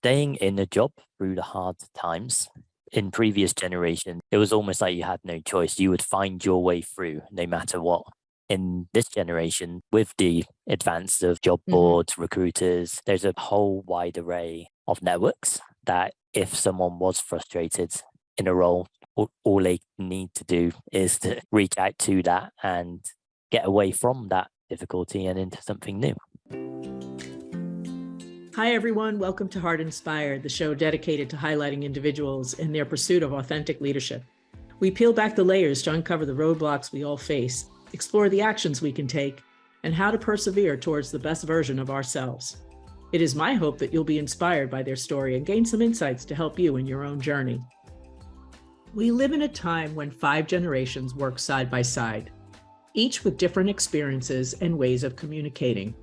staying in a job through the hard times. In previous generations, it was almost like you had no choice. You would find your way through no matter what. In this generation, with the advance of job boards, recruiters, there's a whole wide array of networks that if someone was frustrated in a role, all they need to do is to reach out to that and get away from that difficulty and into something new. Hi, everyone. Welcome to Heart Inspired, the show dedicated to highlighting individuals in their pursuit of authentic leadership. We peel back the layers to uncover the roadblocks we all face, explore the actions we can take, and how to persevere towards the best version of ourselves. It is my hope that you'll be inspired by their story and gain some insights to help you in your own journey. We live in a time when 5 generations work side by side, each with different experiences and ways of communicating.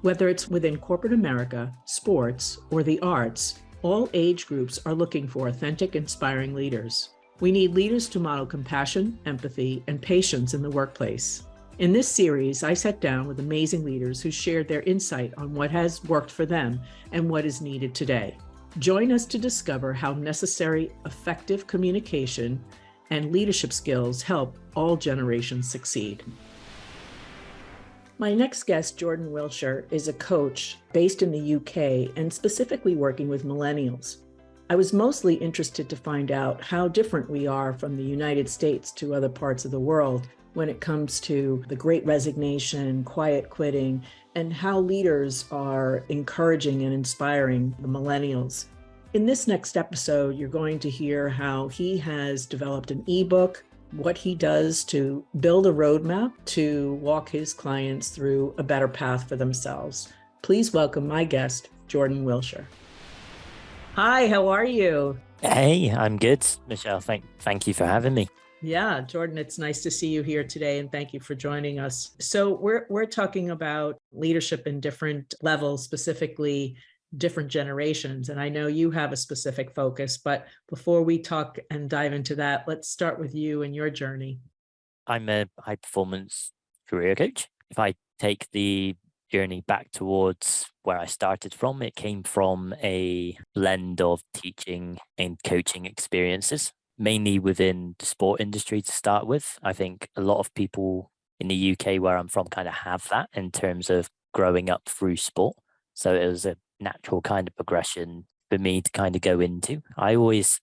Whether it's within corporate America, sports, or the arts, all age groups are looking for authentic, inspiring leaders. We need leaders to model compassion, empathy, and patience in the workplace. In this series, I sat down with amazing leaders who shared their insight on what has worked for them and what is needed today. Join us to discover how necessary, effective communication and leadership skills help all generations succeed. My next guest, Jordan Wilshire, is a coach based in the UK and specifically working with millennials. I was mostly interested to find out how different we are from the United States to other parts of the world when it comes to the Great Resignation, quiet quitting, and how leaders are encouraging and inspiring the millennials. In this next episode, you're going to hear how he has developed an ebook, what he does to build a roadmap to walk his clients through a better path for themselves. Please welcome my guest, Jordan Wilshire. Hi, how are you? Hey, I'm good, Michelle. Thank you for having me. Yeah, Jordan, it's nice to see you here today, and thank you for joining us. So we're talking about leadership in different levels, specifically different generations. And I know you have a specific focus, but before we talk and dive into that, let's start with you and your journey. I'm a high performance career coach. If I take the journey back towards where I started from, it came from a blend of teaching and coaching experiences, mainly within the sport industry to start with. I think a lot of people in the UK where I'm from kind of have that in terms of growing up through sport. So it was a natural kind of progression for me to kind of go into. I always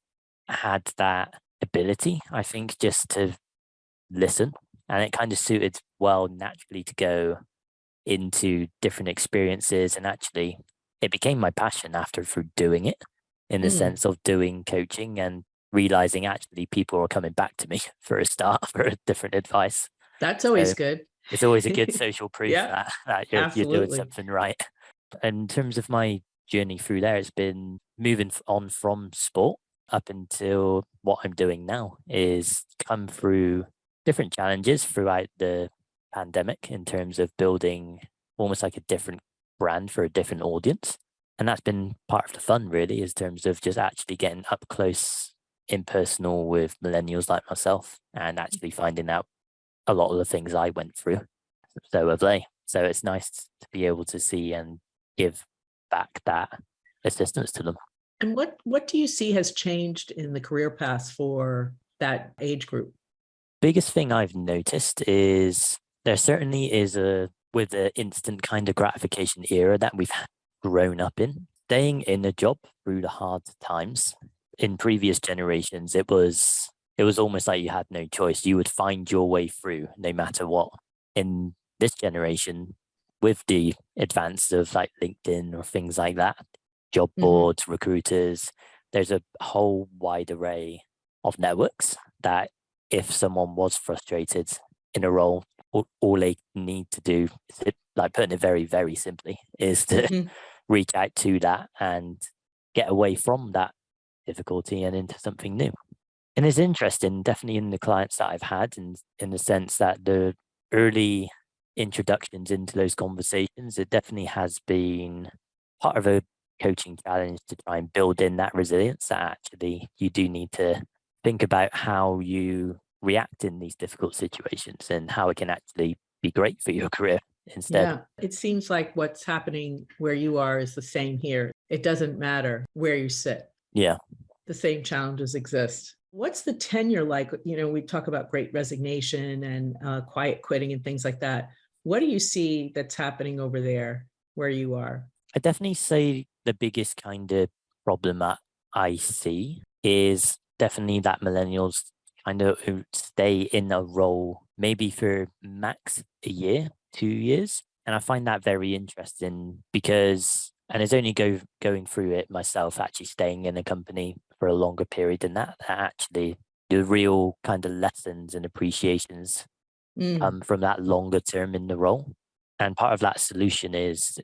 had that ability, I think, just to listen, and it kind of suited well naturally to go into different experiences. And actually it became my passion through doing it, in the sense of doing coaching and realizing actually people are coming back to me for a start for a different advice. That's always good. It's always a good social proof Yeah, that you're doing something right. In terms of my journey through there, it's been moving on from sport up until what I'm doing now is come through different challenges throughout the pandemic in terms of building almost like a different brand for a different audience. And that's been part of the fun, really, in terms of just actually getting up close, impersonal with millennials like myself and actually finding out a lot of the things I went through. So have they. So it's nice to be able to see and give back that assistance to them. And what do you see has changed in the career path for that age group? Biggest thing I've noticed is there certainly is with the instant kind of gratification era that we've grown up in, staying in a job through the hard times. In previous generations, it was almost like you had no choice. You would find your way through no matter what. In this generation, with the advance of like LinkedIn or things like that, job boards, recruiters, there's a whole wide array of networks that if someone was frustrated in a role, all they need to do, like putting it very, very simply, is to reach out to that and get away from that difficulty and into something new. And it's interesting, definitely in the clients that I've had, and in the sense that the early introductions into those conversations, it definitely has been part of a coaching challenge to try and build in that resilience that actually you do need to think about how you react in these difficult situations and how it can actually be great for your career. instead. Yeah, it seems like what's happening where you are is the same here. It doesn't matter where you sit. Yeah. The same challenges exist. What's the tenure like? You know, we talk about great resignation and quiet quitting and things like that. What do you see that's happening over there where you are? I definitely say the biggest kind of problem that I see is definitely that millennials kind of who stay in a role maybe for max a year, 2 years. And I find that very interesting because, and it's only going through it myself, actually staying in a company for a longer period than that, that actually the real kind of lessons and appreciations Mm, come from that longer term in the role. And part of that solution is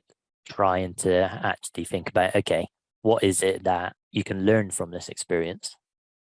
trying to actually think about, okay, what is it that you can learn from this experience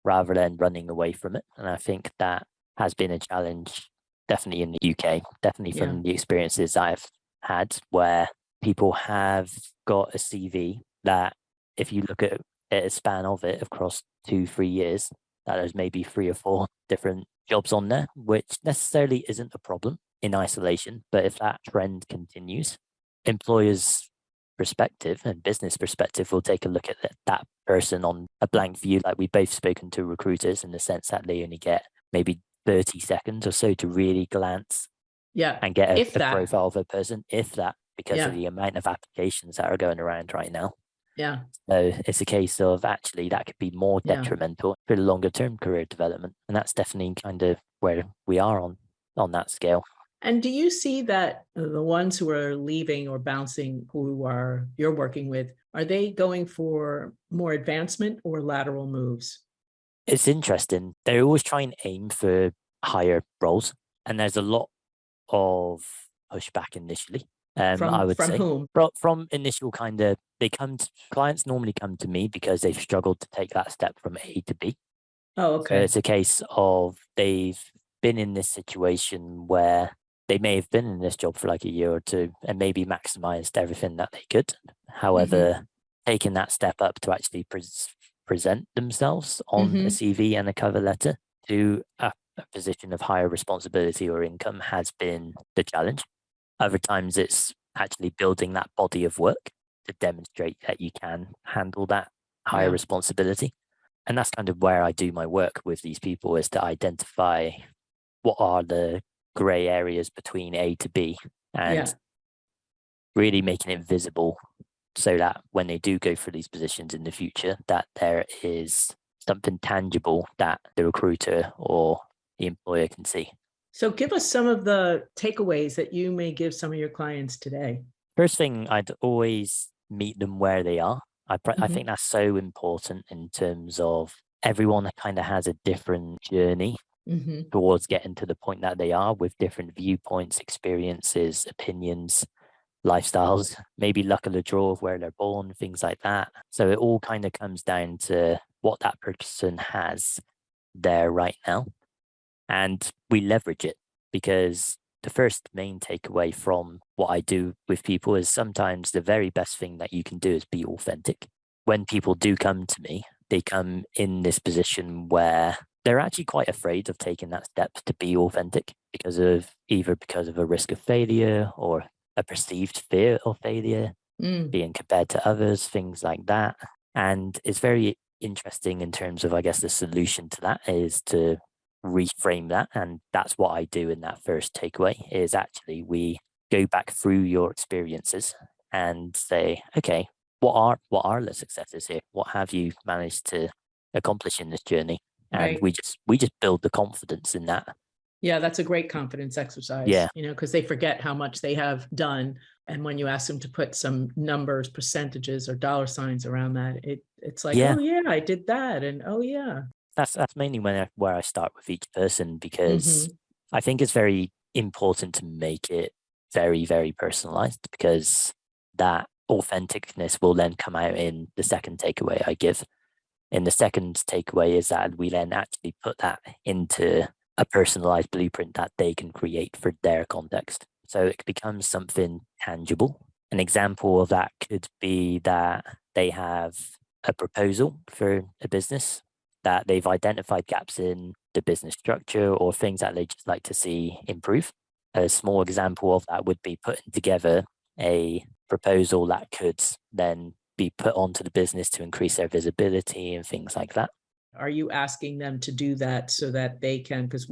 rather than running away from it? And I think that has been a challenge, definitely in the UK, definitely yeah. from the experiences I've had where people have got a CV that if you look at a span of it across 2, 3 years, that there's maybe 3 or 4 different jobs on there, which necessarily isn't a problem in isolation. But if that trend continues, employers' perspective and business perspective will take a look at that person on a blank view. Like we've both spoken to recruiters in the sense that they only get maybe 30 seconds or so to really glance Yeah. and get If a that. profile of a person, if that, because of Yeah. the amount of applications that are going around right now. Yeah. So it's a case of actually that could be more Yeah. detrimental for the longer term career development. And that's definitely kind of where we are on that scale. And do you see that the ones who are leaving or bouncing, who are you're working with, are they going for more advancement or lateral moves? It's interesting. They always try and aim for higher roles. And there's a lot of pushback initially. I would From say whom? from initial kind of clients normally come to me because they've struggled to take that step from A to B. Oh, So okay. it's a case of they've been in this situation where they may have been in this job for like a year or two and maybe maximized everything that they could. However, taking that step up to actually present themselves on a Mm-hmm. CV and a cover letter to a position of higher responsibility or income has been the challenge. Other times it's actually building that body of work to demonstrate that you can handle that higher Yeah. responsibility. And that's kind of where I do my work with these people, is to identify what are the gray areas between A to B and Yeah. really making it visible so that when they do go for these positions in the future, that there is something tangible that the recruiter or the employer can see. So give us some of the takeaways that you may give some of your clients today. First thing, I'd always meet them where they are. I Mhm. think that's so important in terms of everyone kind of has a different journey Mhm. towards getting to the point that they are, with different viewpoints, experiences, opinions, lifestyles, maybe luck of the draw of where they're born, things like that. So it all kind of comes down to what that person has there right now. And we leverage it because the first main takeaway from what I do with people is sometimes the very best thing that you can do is be authentic. When people do come to me, they come in this position where they're actually quite afraid of taking that step to be authentic because of a risk of failure or a perceived fear of failure, Mm. being compared to others, things like that. And it's very interesting in terms of, I guess, the solution to that is to reframe that. And that's what I do in that first takeaway is actually we go back through your experiences and say, okay, what are the successes here? What have you managed to accomplish in this journey? And Right. we just build the confidence in that. Yeah, that's a great confidence exercise, Yeah. because they forget how much they have done. And when you ask them to put some numbers, percentages, or dollar signs around that, it's like, Yeah. oh yeah, I did that. And oh yeah. That's mainly where I start with each person because Mm-hmm. I think it's very important to make it very, very personalized because that authenticness will then come out in the second takeaway I give. And the second takeaway is that we then actually put that into a personalized blueprint that they can create for their context. So it becomes something tangible. An example of that could be that they have a proposal for a business that they've identified gaps in the business structure or things that they just like to see improve. a small example of that would be putting together a proposal that could then be put onto the business to increase their visibility and things like that. Are you asking them to do that so that they can, because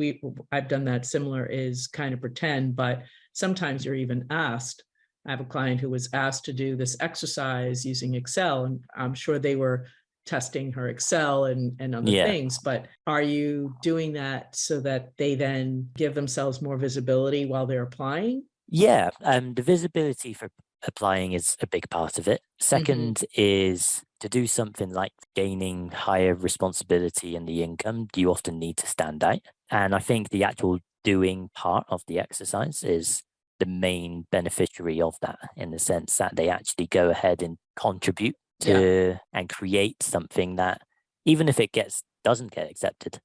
I've done that similar, is kind of pretend, but sometimes you're even asked. I have a client who was asked to do this exercise using Excel, and I'm sure they were testing her Excel and other things, but are you doing that so that they then give themselves more visibility while they're applying? Yeah, the visibility for applying is a big part of it. Second is to do something like gaining higher responsibility in the income, you often need to stand out. And I think the actual doing part of the exercise is the main beneficiary of that, in the sense that they actually go ahead and contribute to and create something that, even if it doesn't get accepted,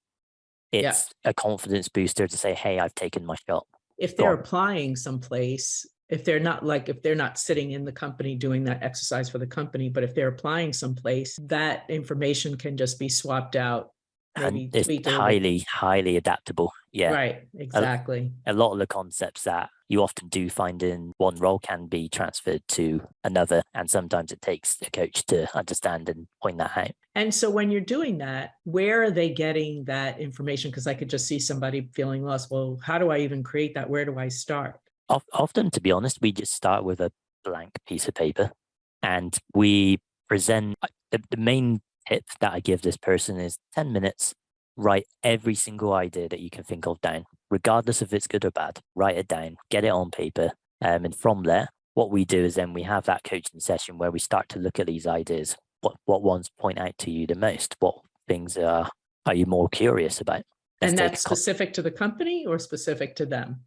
it's a confidence booster to say, hey, I've taken my shot. If they're applying someplace, if they're not sitting in the company doing that exercise for the company, but if they're applying someplace, that information can just be swapped out, maybe tweaked. It's highly adaptable. Yeah. Right. Exactly. A lot of the concepts that you often do find in one role can be transferred to another. And sometimes it takes a coach to understand and point that out. And so when you're doing that, where are they getting that information? Because I could just see somebody feeling lost. Well, how do I even create that? Where do I start? Often, to be honest, we just start with a blank piece of paper and we present. The main tip that I give this person is 10 minutes, write every single idea that you can think of down, regardless if it's good or bad. Write it down, get it on paper. And from there, what we do is then we have that coaching session where we start to look at these ideas. What ones point out to you the most? What things are you more curious about? And that's specific to the company or specific to them?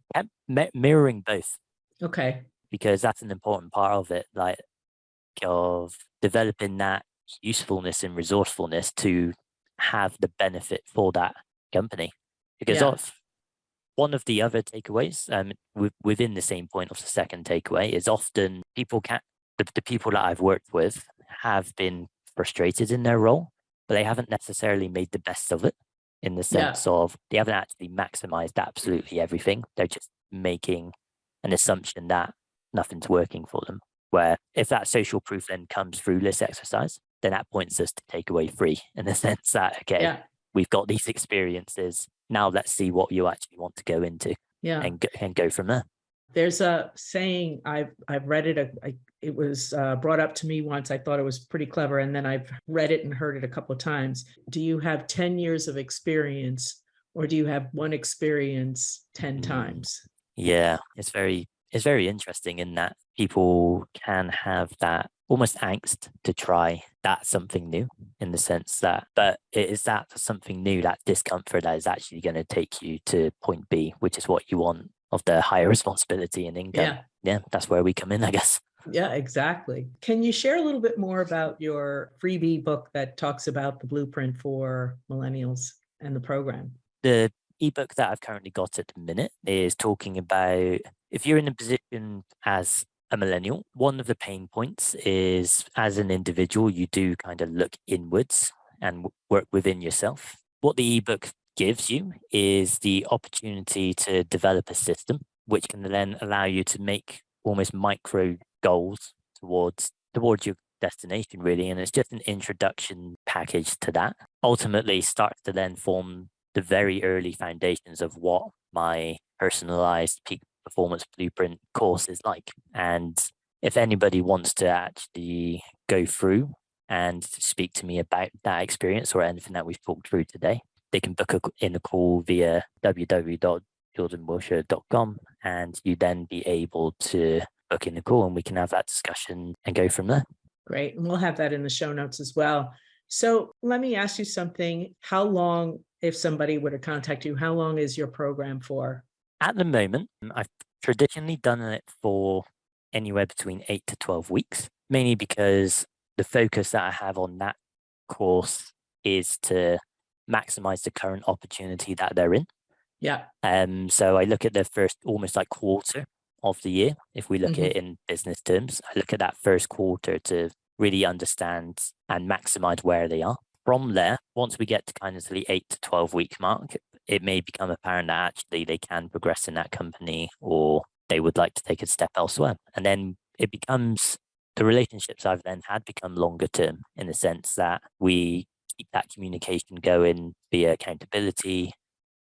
Mirroring both. Okay. Because that's an important part of it, like of developing that usefulness and resourcefulness to have the benefit for that company. Because one of the other takeaways, within the same point of the second takeaway, is often the people that I've worked with have been frustrated in their role, but they haven't necessarily made the best of it, in the sense of they haven't actually maximized absolutely everything. They're just making an assumption that nothing's working for them. Where if that social proof then comes through this exercise, then that points us to takeaway 3, in the sense that, we've got these experiences. Now let's see what you actually want to go into and go from there. There's a saying, I've read it, it was brought up to me once. I thought it was pretty clever. And then I've read it and heard it a couple of times. Do you have 10 years of experience, or do you have one experience 10 times? Yeah, it's very interesting in that people can have that almost angst to try that something new, in the sense that, but it is that something new, that discomfort that is actually going to take you to point B, which is what you want, of the higher responsibility and income. Yeah, that's where we come in, I guess. Yeah, exactly. Can you share a little bit more about your freebie book that talks about the blueprint for millennials and the program? The ebook that I've currently got at the minute is talking about, if you're in a position as a millennial, one of the pain points is, as an individual, you do kind of look inwards and work within yourself. What the ebook gives you is the opportunity to develop a system which can then allow you to make almost micro goals towards your destination, really. And it's just an introduction package to that. Ultimately starts to then form the very early foundations of what my personalized peak performance blueprint course is like. And if anybody wants to actually go through and speak to me about that experience or anything that we've talked through today, they can book in a call via www.jordanwilshire.com, and you then be able to book in a call and we can have that discussion and go from there. Great. And we'll have that in the show notes as well. So let me ask you something. How long, if somebody were to contact you, how long is your program for? At the moment, I've traditionally done it for anywhere between 8 to 12 weeks, mainly because the focus that I have on that course is to maximize the current opportunity that they're in. Yeah. So I look at the first almost like quarter of the year. If we look at it in business terms, I look at that first quarter to really understand and maximize where they are. From there, once we get to kind of the 8 to 12 week mark, it may become apparent that actually they can progress in that company or they would like to take a step elsewhere. And then it becomes the relationships I've then had become longer term in the sense that we keep that communication going via accountability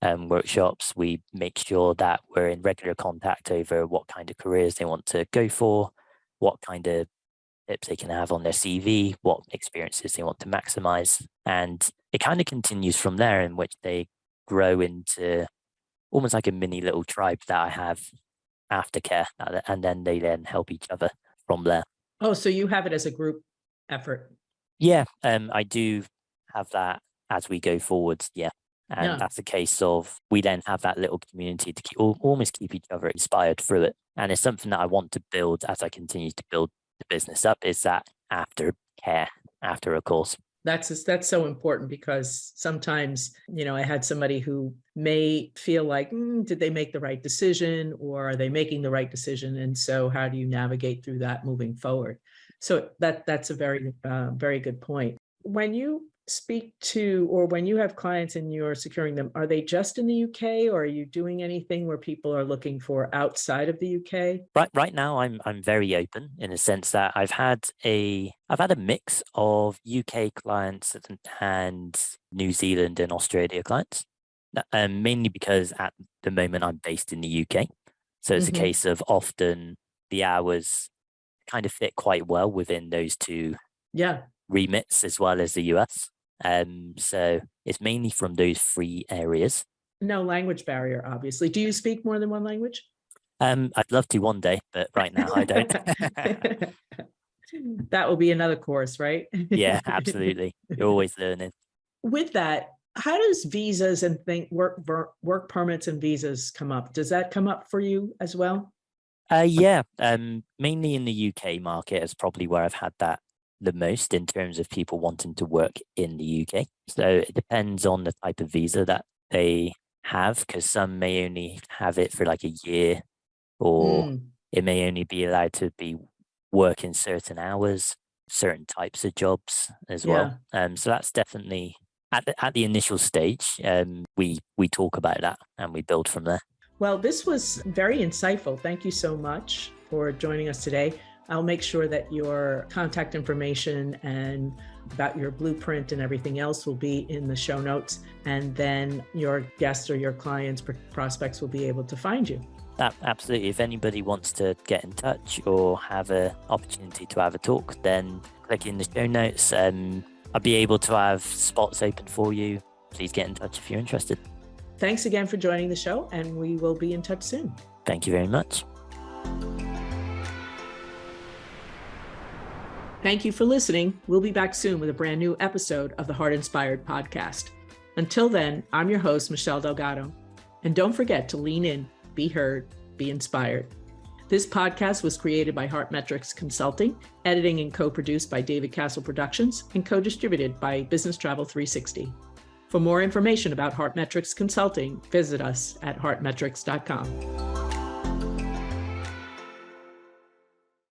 workshops. We make sure that we're in regular contact over what kind of careers they want to go for, what kind of tips they can have on their CV, what experiences they want to maximize. And it kind of continues from there, in which they grow into almost like a mini little tribe that I have aftercare, and then they then help each other from there. Oh, so you have it as a group effort. Yeah, I do have that as we go forwards. Yeah. And Yeah. that's a case of we then have that little community to almost keep each other inspired through it. And it's something that I want to build as I continue to build the business up, is that aftercare after a course. That's so important, because sometimes, I had somebody who may feel like, did they make the right decision, or are they making the right decision? And so how do you navigate through that moving forward? So that's a very, very good point. When you speak to, or when you have clients and you're securing them, are they just in the UK, or are you doing anything where people are looking for outside of the UK? Right now, I'm very open in the sense that I've had a mix of UK clients and New Zealand and Australia clients, mainly because at the moment I'm based in the UK, so it's a case of often the hours kind of fit quite well within those two remits as well as the US. So it's mainly from those three areas. No language barrier, obviously. Do you speak more than one language? I'd love to one day, but right now I don't. That will be another course, right? Yeah, absolutely. You're always learning. With that, how does visas and work permits and visas come up? Does that come up for you as well? Yeah, mainly in the UK market is probably where I've had that the most in terms of people wanting to work in the UK. So it depends on the type of visa that they have, because some may only have it for like a year, or it may only be allowed to be working certain hours, certain types of jobs as well. So that's definitely at the initial stage. We talk about that and we build from there. Well, this was very insightful. Thank you so much for joining us today. I'll make sure that your contact information and about your blueprint and everything else will be in the show notes. And then your guests or your clients, prospects will be able to find you. Absolutely. If anybody wants to get in touch or have an opportunity to have a talk, then click in the show notes. I'll be able to have spots open for you. Please get in touch if you're interested. Thanks again for joining the show, and we will be in touch soon. Thank you very much. Thank you for listening. We'll be back soon with a brand new episode of the Heart Inspired podcast. Until then, I'm your host, Michelle Delgado. And don't forget to lean in, be heard, be inspired. This podcast was created by Heart Metrics Consulting, editing and co-produced by David Castle Productions, and co-distributed by Business Travel 360. For more information about Heart Metrics Consulting, visit us at heartmetrics.com.